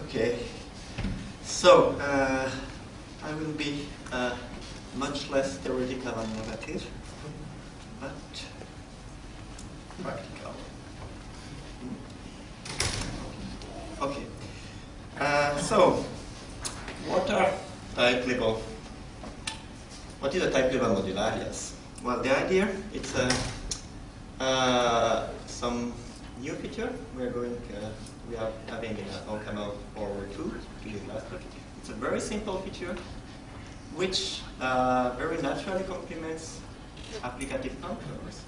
Okay, so I will be much less theoretical and negative, but practical. Okay, so what are type level? What is a type level modular alias? Well, the idea it's some new feature we are having in OCaml 4.2 last week. It's a very simple feature which very naturally complements applicative controllers.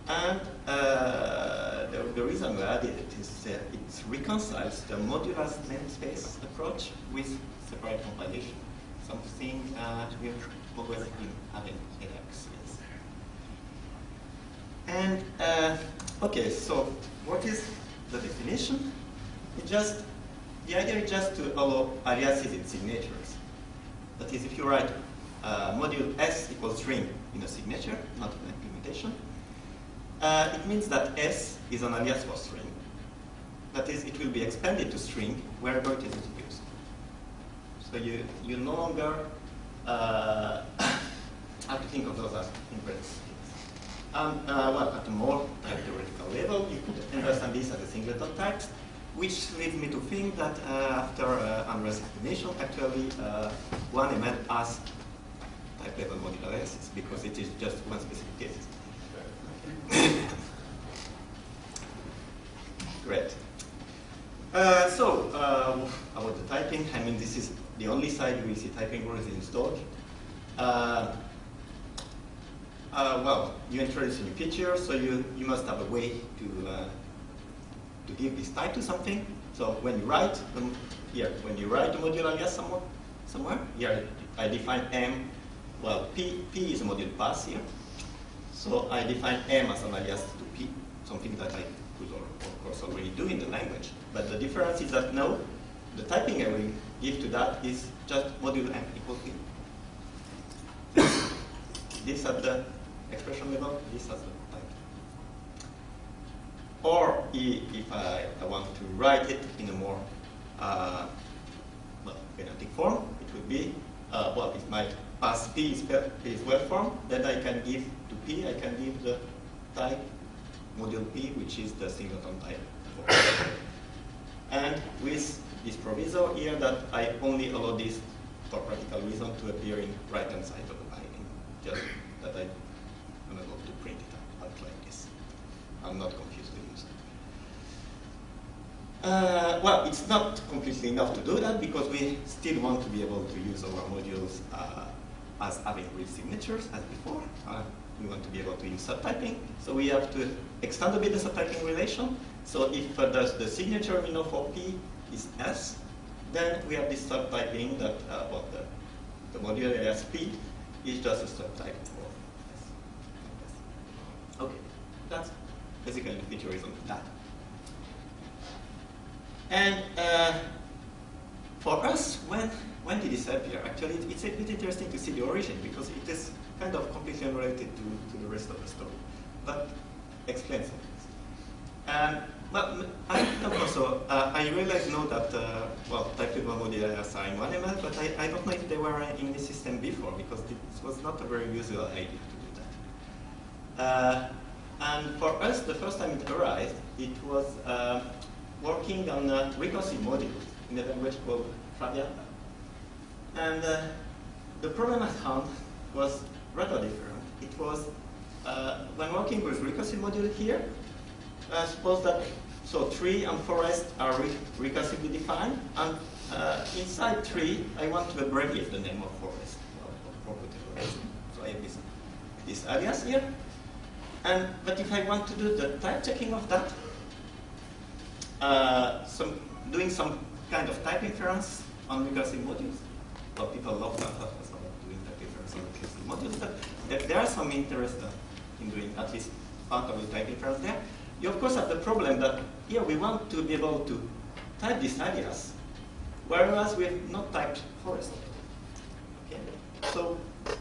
And the reason we added it is it reconciles the modular namespace approach with separate compilation, something we've always been having in ICFP. And okay, so what is the definition? The idea is just to allow aliases in signatures. That is, if you write module S equals string in a signature, not an implementation, it means that S is an alias for string. That is, it will be expanded to string wherever it is introduced. So you no longer have to think of those as inference. Well, at a more theoretical level, you could understand this as a singleton type, which leads me to think that after Andre's explanation, actually one ML has type level modular aliases because it is just one specific case. Great. So about the typing, I mean, this is the only side we see typing rules installed. Well, you introduce a new feature, so you must have a way to give this type to something. So when you write when you write a modular alias somewhere, here I define M. Well, P is a module pass here. So I define M as an alias to P, something that I could of course already do in the language. But the difference is that now the typing I will give to that is just module M equals P. This at the expression level, this as the type. Or if I want to write it in a more phonetic form, it would be, well, if my pass P is well formed, then I can give to P, I can give the type module P, which is the singleton type. And with this proviso here that I only allow this for practical reason to appear in right-hand side of the line, just that I am able to print it out like this. I'm not confused with this. Well, it's not completely enough to do that because we still want to be able to use our modules as having real signatures as before. We want to be able to use subtyping, so we have to extend a bit the subtyping relation. So if the signature we know for P is S, then we have this subtyping that well, the module alias P is just a subtype for S. Okay, that's basically the feature is on that. And for us, when did this appear? Actually, it's a bit interesting to see the origin because it is kind of completely unrelated to the rest of the story, but explains some things. Well, I realize now that well, type level module alias are in 1ML, but I don't know if they were in the system before because this was not a very usual idea to do that. And for us, the first time it arrived, it was working on recursive modules in a language called Traviata. And the problem at hand was rather different. It was when working with recursive module here, suppose that tree and forest are recursively defined, and inside tree I want to abbreviate the name of forest for whatever reason. So I have this alias here. But if I want to do the type checking of that, doing some kind of type inference on recursive modules. Well, people love that as well, doing type inference on recursive modules, but there are some interest in doing at least part of the type inference there. You of course have the problem that here we want to be able to type this alias, whereas we have not typed forest. Okay? So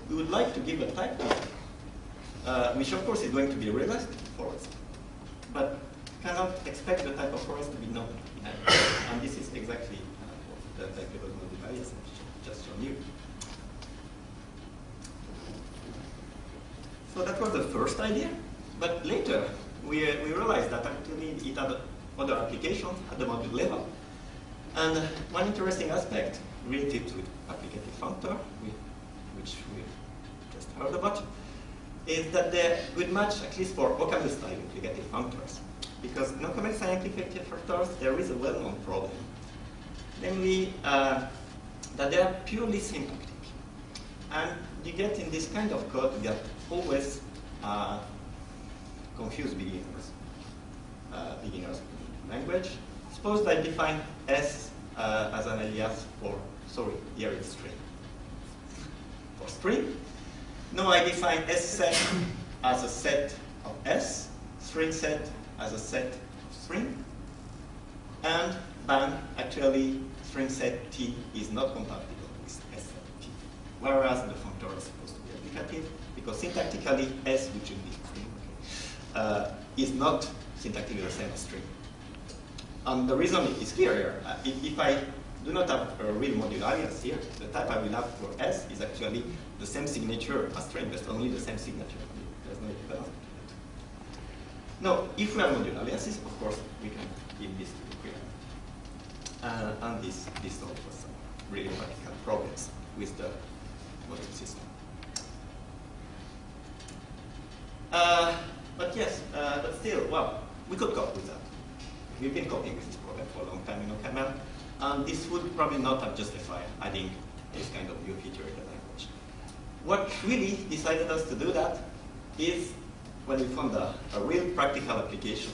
we would like to give a type to it, which of course is going to be realized forest, but cannot expect the type of forest to be known. And this is exactly alias I've just shown you. So that was the first idea, but later we realized that actually it had other applications at the module level. And one interesting aspect related to applicative functor, which we just heard about, is that they're good match, at least for OCaml style implicative functors. Because in OCaml style implicative functors, there is a well-known problem. Namely, that they are purely syntactic. And you get in this kind of code, you get always confused beginners. Beginners language. Suppose I define S as an alias for, sorry, here it's string. For string. Now I define S set as a set of S, string set as a set of string, and bang, actually string set T is not compatible with S set T. Whereas the functor is supposed to be applicative, because syntactically S, which should be string, is not syntactically the same as string. And the reason is clear here. If I do not have a real module alias here, the type I will have for S is actually the same signature as string, just only the same signature. There's no equivalence to that. Now, if we have module aliases, of course, we can give this to the query. And this solves some really practical problems with the module system. But yes, but still, well, we could cope with that. We've been coping with this problem for a long time in OCaml, and this would probably not have justified adding this kind of new feature in the language. What really decided us to do that is when we found a real practical application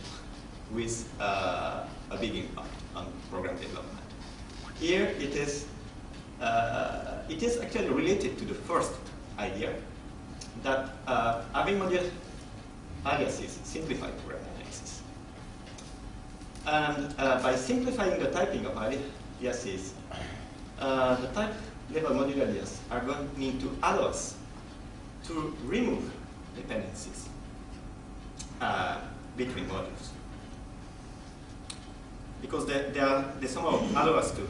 with a big impact on program development. Here it is actually related to the first idea that having module aliases simplify program analysis. And by simplifying the typing of aliases, the type level module alias are going to allow us to remove dependencies between modules. Because they somehow allow us to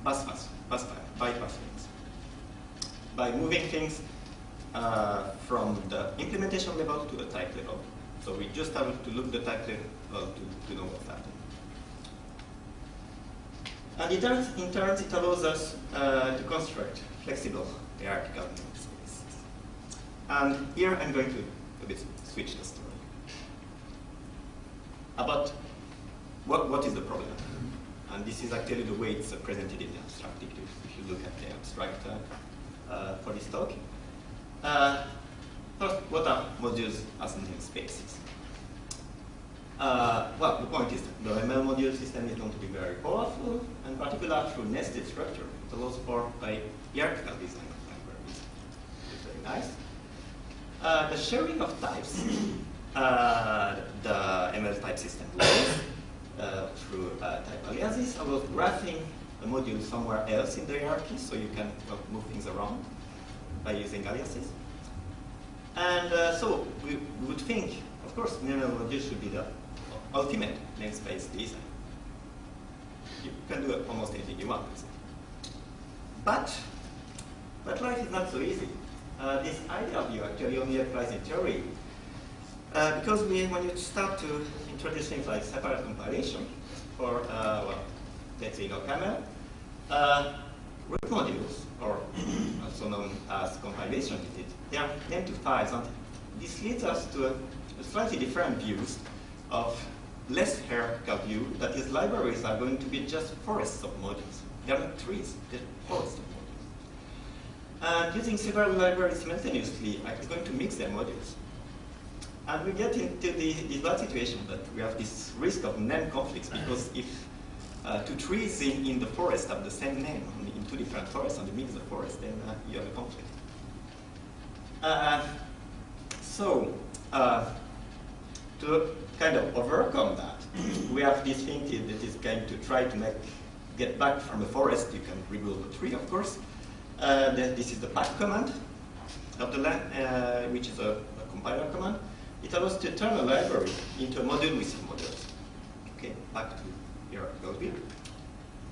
bypass things. By moving things from the implementation level to the type level. So we just have to look the type level to know what's happening. And in turn, it allows us to construct flexible hierarchical namespaces. And here I'm going to a bit switch the story. About what is the problem? And this is actually the way it's presented in the abstract. If you look at the abstract for this talk. First, what are modules as namespaces? Well, the point is that the ML module system is known to be very powerful, and particularly through nested structure. It allows for a hierarchical design of libraries. It's very nice. The sharing of types, the ML type system through type aliases allows graphing a module somewhere else in the hierarchy, so you can move things around by using aliases. And so we would think, of course, ML module should be the ultimate namespace design. You can do almost anything you want with it. But life is not so easy. This idea of view actually only applies in theory. Because when you start to introduce things like separate compilation for, well, let's say OCaml, root modules, or also known as compilation units, they are named to files. And this leads us to a slightly different views of less hierarchical view, that is, libraries are going to be just forests of modules. They are not trees, they're forests of modules. And using several libraries simultaneously is going to mix their modules. And we get into this bad situation that we have this risk of name conflicts, because if two trees in the forest have the same name in two different forests, and you mix the forest, then you have a conflict. To kind of overcome that, we have this thing that is going to try to get back from the forest. You can remove a tree, of course. This is the pack command of the which is a compiler command. It allows to turn a library into a module with some modules. Okay, back to hierarchical view.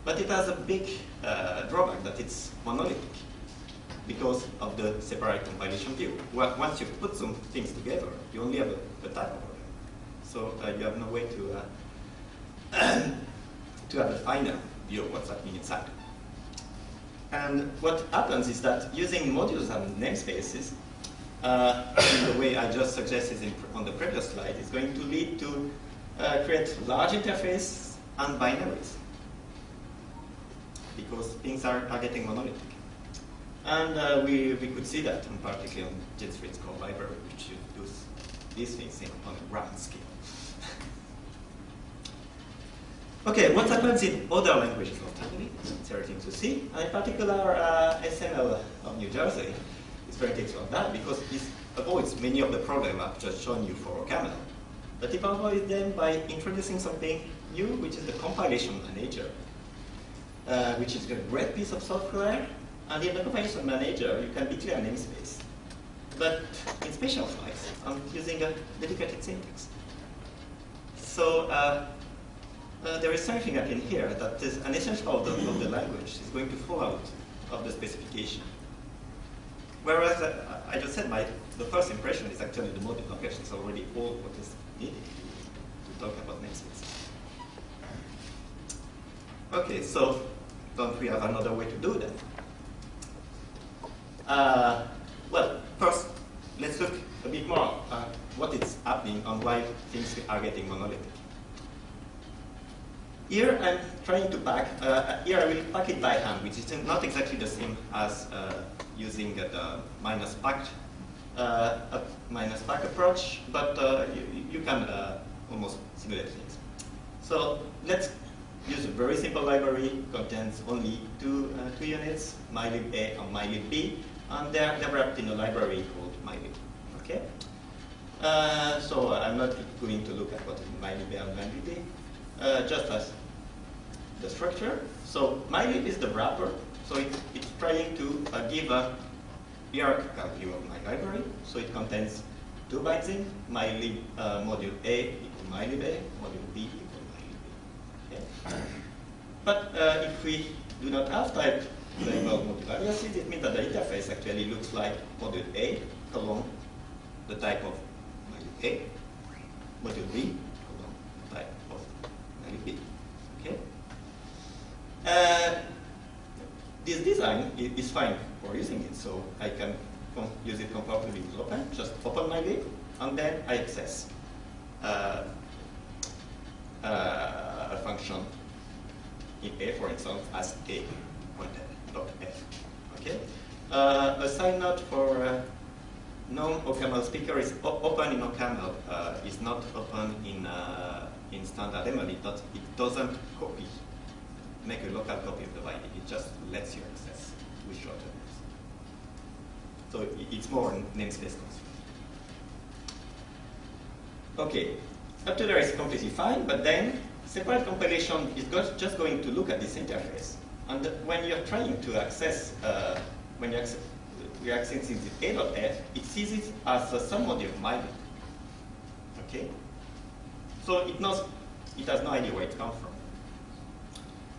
But it has a big drawback that it's monolithic because of the separate compilation view. Once you put some things together, you only have a type of them. So you have no way to to have a final view of what's happening inside. And what happens is that using modules and namespaces, in the way I just suggested on the previous slide, is going to lead to create large interface and binaries, because things are getting monolithic. And we could see that, in particular, on J3's core library, which uses these things on a grand scale. Okay, what happens in other languages of family? It's interesting to see. And in particular, SML of New Jersey is very interesting on that because it avoids many of the problems I've just shown you for OCaml. But it avoids them by introducing something new, which is the compilation manager, which is a great piece of software. And in the compilation manager, you can declare namespace. But in special files, I'm using a dedicated syntax. So there is something happening here that is an essential of the language is going to fall out of the specification. Whereas I just said the first impression is actually the module location is already all what is needed to talk about namespace. Okay, so don't we have another way to do that? Well, first, let's look a bit more at what is happening and why things are getting monolithic. Here I'm trying to pack, here I will pack it by hand, which is not exactly the same as using the minus pack approach, but you can almost simulate things. So let's use a very simple library, contains only two units, mylib A and mylib B, and they're wrapped in a library called mylib. Okay? So I'm not going to look at what is mylib A and mylib B. Just as the structure. So mylib is the wrapper. So it's trying to give a hierarchical view of my library. So it contains 2 bytes in, mylib module A equal mylib A, module B equal mylib B. Okay? But if we do not have type label module aliases, it means that the interface actually looks like module A colon the type of mylib A, module B colon the type of mylib B. Okay? This design is fine for using it, so I can use it comfortably with open. Just open mylib, and then I access a function in A, for instance, as A pointer.f. Okay? A side note for non-OCaml speaker is open in OCaml is not open in standard ML. It doesn't make a local copy of the byte. It just lets you access with shorter names. So it's more namespace constraint. Okay, up to there is completely fine, but then separate compilation is just going to look at this interface. And when you're trying to access, when you're accessing the A.f, it sees it as a submodule of mylib. Okay? So it has no idea where it comes from.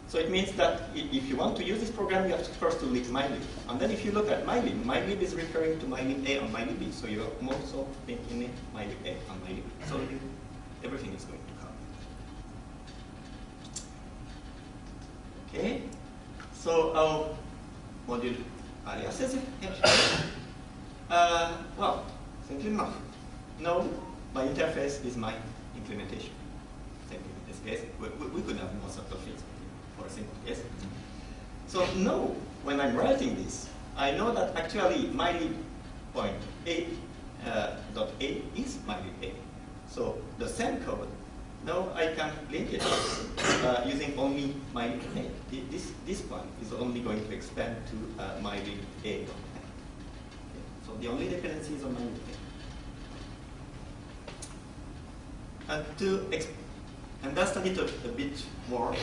So it means that if you want to use this program, you have to first to list mylib. And then if you look at mylib, mylib is referring to mylib A and mylib B. So you're also thinking in mylib A and mylib B. So everything is going to come. Okay. So our module aliases. Well, simply enough. No, my interface is my implementation. Same in this case. We could have more subtle things. For a simple case. So now, when I'm writing this, I know that actually mylib point A dot A is mylib A. So the same code, now I can link it using only mylib A. This one is only going to expand to mylib A dot A. Okay. So the only dependency is on mylib A. And to understand it a bit more,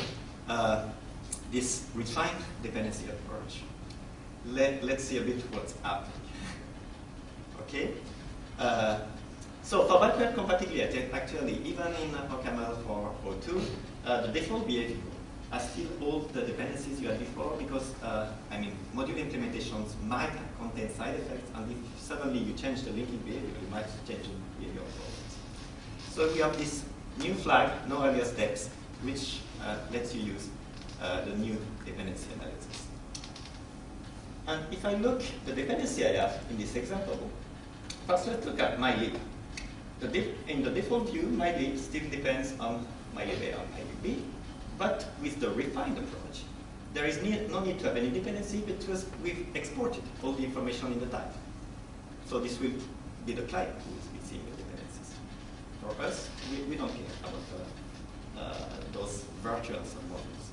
this refined dependency approach. Let's see a bit what's happening. Okay? So for backward compatibility, actually, even in OCaml 4.02, the default behavior are still all the dependencies you had before, because I mean, module implementations might contain side effects, and if suddenly you change the linking behavior, you might change the behavior of problems. So we have this new flag, no alias steps, which lets you use the new dependency analysis. And if I look the dependency I have in this example, first let's look at mylib. In the default view, mylib still depends on mylib A and mylib B, but with the refined approach, there is no need to have any dependency because we've exported all the information in the type. So this will be the client who is seeing the dependencies. For us, we don't care about those virtual submodules.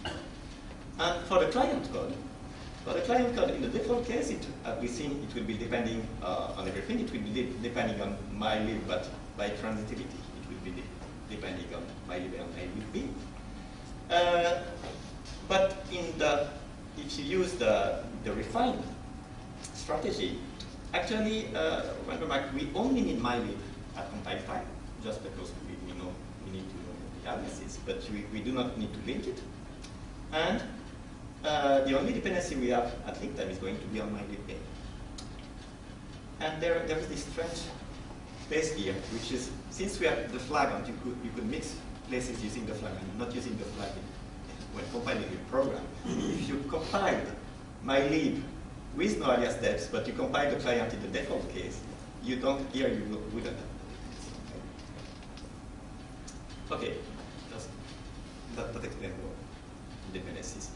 Okay. And for the client code, in the default case, we've seen it will be depending on everything. It will be depending on mylib, but by transitivity, it will be depending on mylib and mylib B. But if you use the refined strategy, actually, we only need mylib at compile time, just because we know we need to know the aliases, but we do not need to link it. And the only dependency we have at link time is going to be on mylib A. And there is this strange place here, which is, since we have the flag, and you could mix places using the flag and not using the flag when compiling your program. If you compiled mylib with no alias steps, but you compile the client in the default case, you wouldn't have the dependency. Okay, just that explains more dependencies.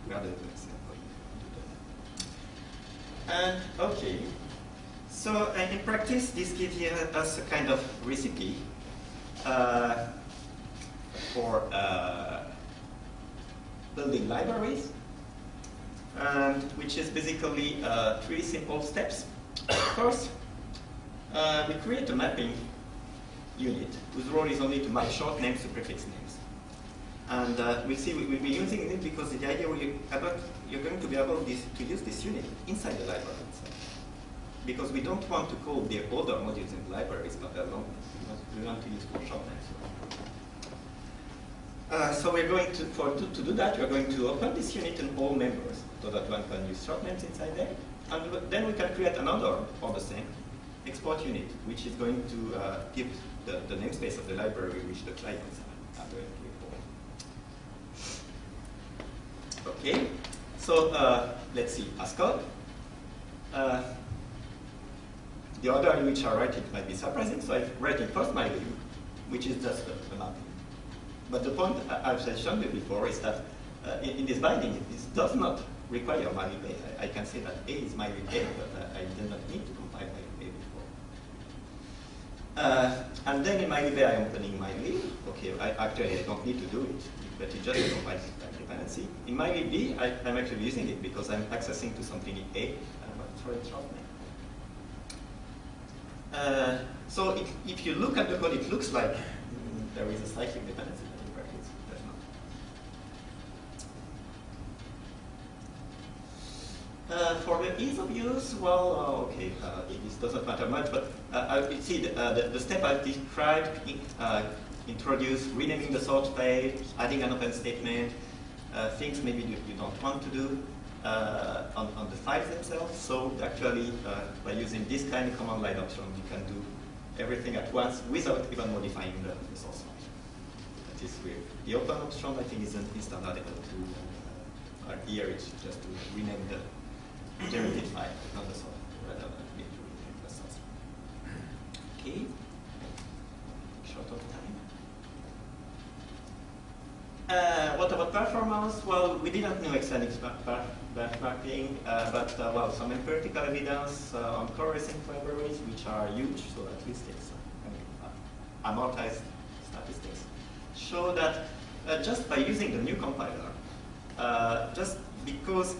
Where the dependencies are going to do that. And okay. So in practice, this gives us a kind of recipe for building libraries, which is basically 3 simple steps. First, we create a mapping unit whose role is only to map short names to prefix names. And we'll see we'll be using it because the idea you're going to be able to use this unit inside the library itself. Because we don't want to call the other modules in the libraries not alone. We want to use for short names. So we're going to do that, we're going to open this unit in all members so that one can use short names inside there. And then we can create another for the same export unit, which is going to give the namespace of the library which the clients are going to import. Okay, so let's see, as code. The order in which I write it might be surprising, so I'm writing first mylib, which is just a mapping. But the point I've shown you before is that in this binding, this does not require mylib A. I can say that A is mylib A, but I do not need to compile mylib A before. And then in mylib A, I'm opening mylib. Okay, actually I don't need to do it, but it just compiles the dependency. In mylib B, I'm actually using it because I'm accessing to something in A, for its short name. So if you look at the code, it looks like there is a cyclic dependency. For the ease of use, well, okay, this doesn't matter much, but you see the step I've described, introduce renaming the source page, adding an open statement, things maybe you don't want to do on the files themselves. So actually, by using this kind of command line option, you can do everything at once without even modifying the source file. That is weird. The open option, I think, is standardizable too. Here it's just to rename the generated file, not the source, rather than need to rename the source. Okay. Short of time. What about performance? Well, we didn't know extending benchmarking, but well, some empirical evidence on coalescing libraries, which are huge, so at least it's amortized statistics, show that just by using the new compiler, just because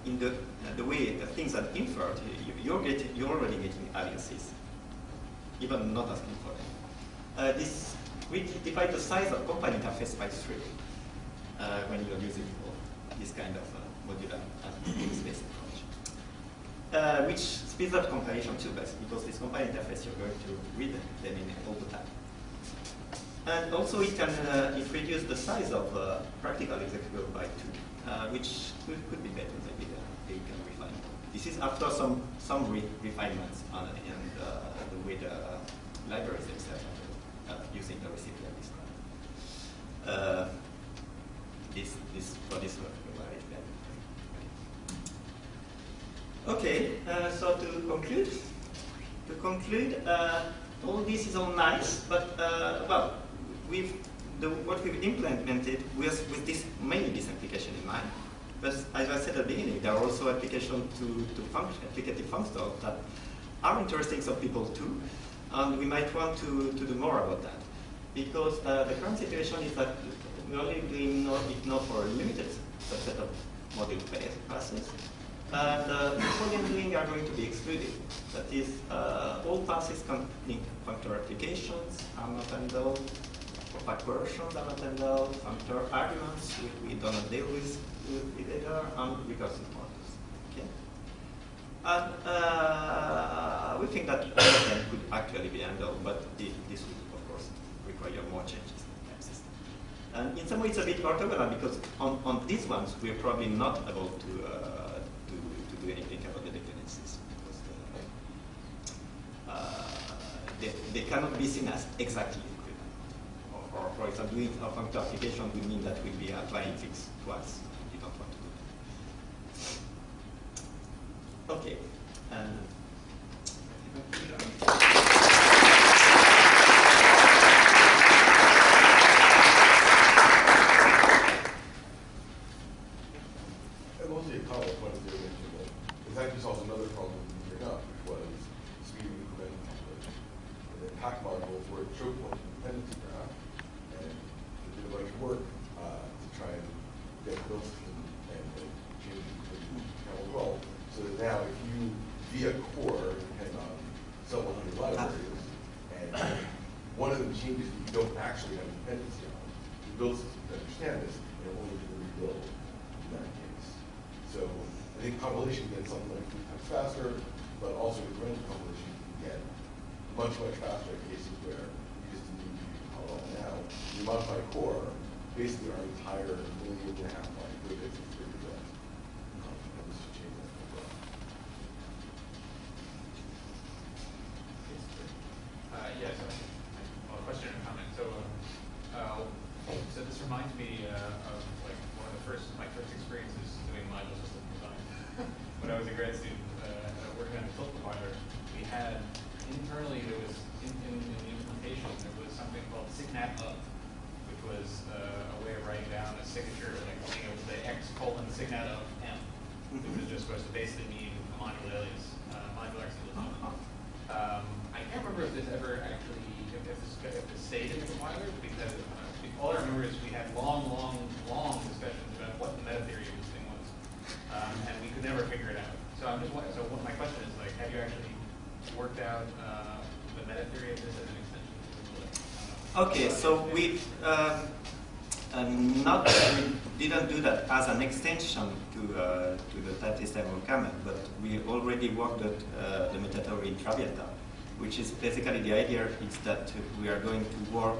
in the way things are inferred, you're already getting aliases, even not asking for them. We divide the size of compile interface by 3 when you're using this kind of modular namespace approach, which speeds up compilation too, because this compile interface you're going to read them in all the time. And also it can it reduces the size of practical executable by 2, which could be better. Maybe they can refine. This is after some refinements on and the way the libraries themselves are using the recipe at this time. This for this work. Okay, so to conclude, all this is all nice, but well, what we've implemented with this mainly this application in mind. But as I said at the beginning, there are also applications to applicative functions that are interesting for people too, and we might want to do more about that, because the current situation is that we're only doing it not for a limited subset of module classes. And people handling are going to be excluded. That is, all classes containing functor applications are not handled, opaque versions are not handled, functor arguments we do not deal with either, and recursive models. Okay? And we think that all of them could actually be handled, but this would, of course, require more changes in the type system. And in some way, it's a bit orthogonal because on these ones, we're probably not able to do anything about the dependencies because they cannot be seen as exactly equivalent. Or for example, doing a functor application would mean that we'll be applying things twice. You don't want to do that. Okay. Okay, so we didn't do that as an extension to the type system of OCaml, but we already worked at the meta theory in Traviata, which is basically the idea is that we are going to work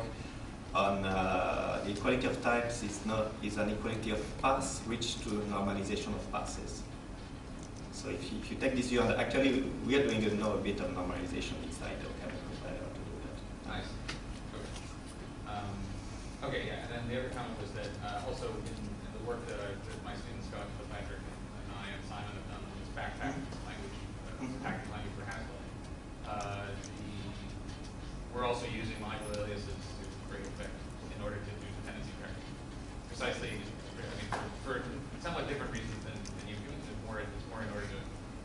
on the equality of types is an equality of paths reached to normalization of passes. So if you take this view, and actually we are doing a bit of normalization inside the OCaml compiler to do that. Nice. Okay, yeah, and then the other comment was that also in the work that my students, Scott, Patrick, and I, and Simon have done on this backpacking language, packaging language for Haskell, we're also using module aliases to great effect in order to do dependency tracking. Precisely, I mean, for somewhat different reasons than you've given. It's more in order to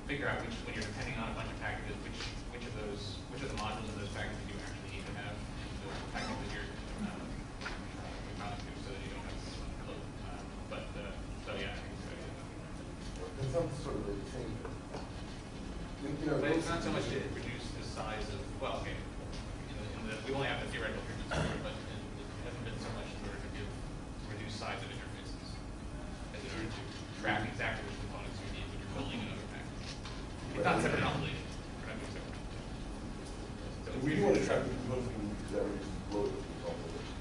figure out when you're depending on a bunch of packages, which of the modules of those packages you actually need to have in the package that you're so that you don't have this one close. So yeah, I think it's good. It sounds sort of the same. But it's not so much to reduce the size of, well, okay, we only have the theoretical treatments for it, but it hasn't been so much in order to reduce size of interfaces as in order to track exactly which components you need when you're building another package. It's not separate knowledge. We're not doing separate knowledge. So we do want to track the components we use that reduces load as a result of it.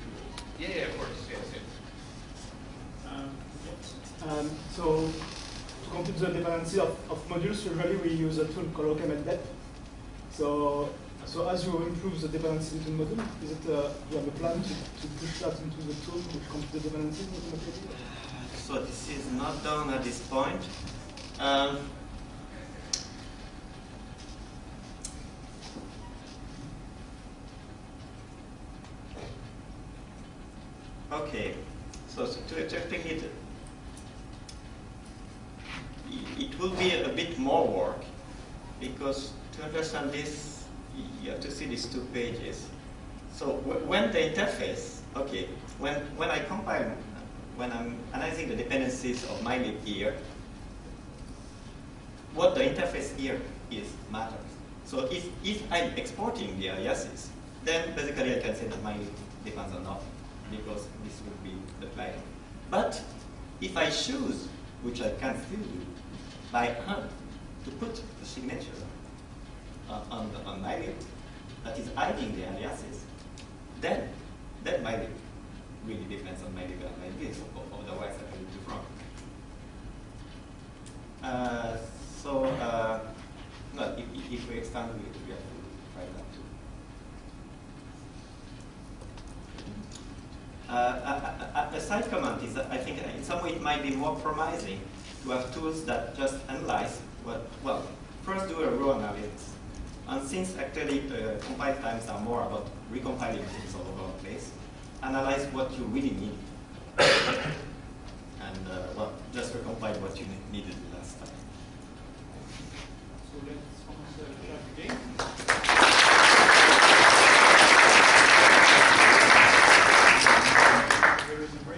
So to compute the dependency of modules, usually we use a tool called OCaml. So as you improve the dependency between modules, is it you have a plan to push that into the tool to compute the dependencies automatically? So this is not done at this point. Okay, so to explain it, it will be a bit more work, because to understand this, you have to see these 2 pages. So when the interface, okay, when I compile, when I'm analyzing the dependencies of mylib here, what the interface here is matters. So if I'm exporting the aliases, then basically I can say that mylib depends on nothing, because this would be the client. But if I choose, which I can still do, by hand, to put the signature on mylib that is hiding the aliases, then mylib really depends on mylib and mylib, so otherwise I will do wrong. No, if we extend, we have to try that too. A side comment is that I think in some way it might be more promising to have tools that just analyze well, first do a row analysis. And since actually compile times are more about recompiling things all over the place, analyze what you really need